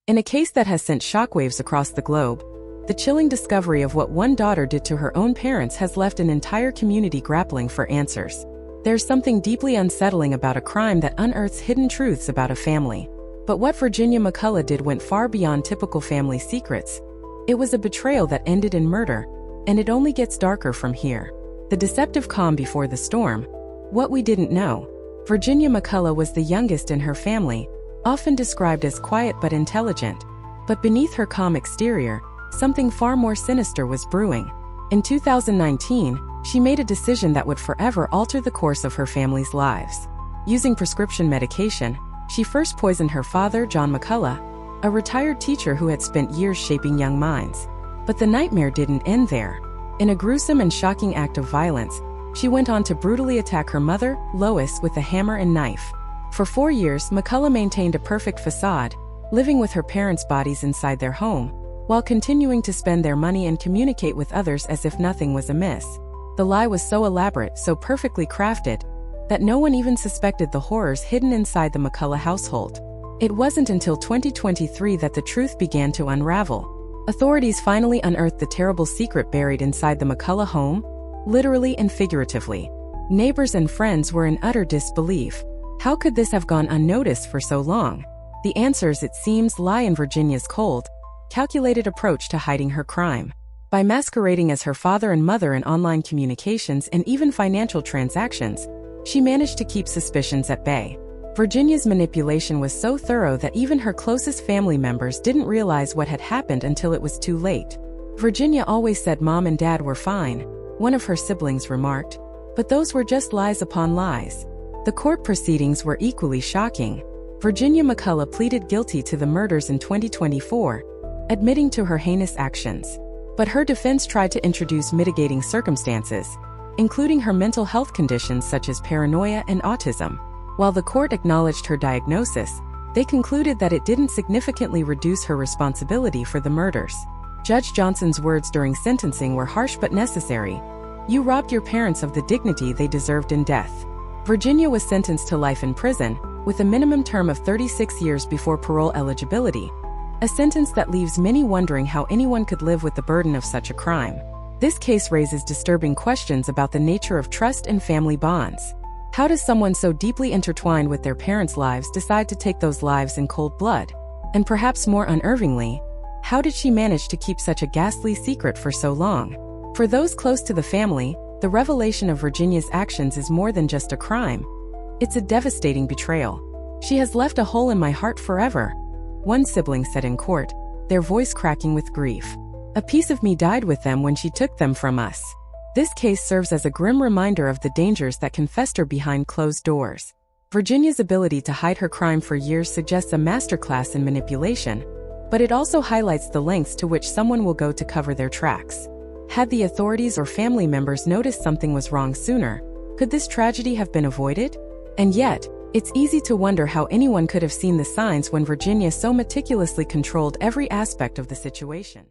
In a case that has sent shockwaves across the globe, the chilling discovery of what one daughter did to her own parents has left an entire community grappling for answers. There's something deeply unsettling about a crime that unearths hidden truths about a family. But what Virginia McCullough did went far beyond typical family secrets. It was a betrayal that ended in murder, and it only gets darker from here. The deceptive calm before the storm. What we didn't know. Virginia McCullough was the youngest in her family, often described as quiet but intelligent. But beneath her calm exterior, something far more sinister was brewing. In 2019, she made a decision that would forever alter the course of her family's lives. Using prescription medication, she first poisoned her father, John McCullough, a retired teacher who had spent years shaping young minds. But the nightmare didn't end there. In a gruesome and shocking act of violence, she went on to brutally attack her mother, Lois, with a hammer and knife. For 4 years, McCullough maintained a perfect facade, living with her parents' bodies inside their home, while continuing to spend their money and communicate with others as if nothing was amiss. The lie was so elaborate, so perfectly crafted, that no one even suspected the horrors hidden inside the McCullough household. It wasn't until 2023 that the truth began to unravel. Authorities finally unearthed the terrible secret buried inside the McCullough home, literally and figuratively. Neighbors and friends were in utter disbelief. How could this have gone unnoticed for so long? The answers, it seems, lie in Virginia's cold, calculated approach to hiding her crime. By masquerading as her father and mother in online communications and even financial transactions, she managed to keep suspicions at bay. Virginia's manipulation was so thorough that even her closest family members didn't realize what had happened until it was too late. Virginia always said Mom and Dad were fine, one of her siblings remarked, but those were just lies upon lies. The court proceedings were equally shocking. Virginia McCullough pleaded guilty to the murders in 2024, admitting to her heinous actions. But her defense tried to introduce mitigating circumstances, including her mental health conditions such as paranoia and autism. While the court acknowledged her diagnosis, they concluded that it didn't significantly reduce her responsibility for the murders. Judge Johnson's words during sentencing were harsh but necessary. "You robbed your parents of the dignity they deserved in death." Virginia was sentenced to life in prison, with a minimum term of 36 years before parole eligibility, a sentence that leaves many wondering how anyone could live with the burden of such a crime. This case raises disturbing questions about the nature of trust and family bonds. How does someone so deeply intertwined with their parents' lives decide to take those lives in cold blood? And perhaps more unnervingly, how did she manage to keep such a ghastly secret for so long? For those close to the family, the revelation of Virginia's actions is more than just a crime. It's a devastating betrayal. "She has left a hole in my heart forever," one sibling said in court, their voice cracking with grief. "A piece of me died with them when she took them from us." This case serves as a grim reminder of the dangers that can fester behind closed doors. Virginia's ability to hide her crime for years suggests a masterclass in manipulation, but it also highlights the lengths to which someone will go to cover their tracks. Had the authorities or family members noticed something was wrong sooner, could this tragedy have been avoided? And yet, it's easy to wonder how anyone could have seen the signs when Virginia so meticulously controlled every aspect of the situation.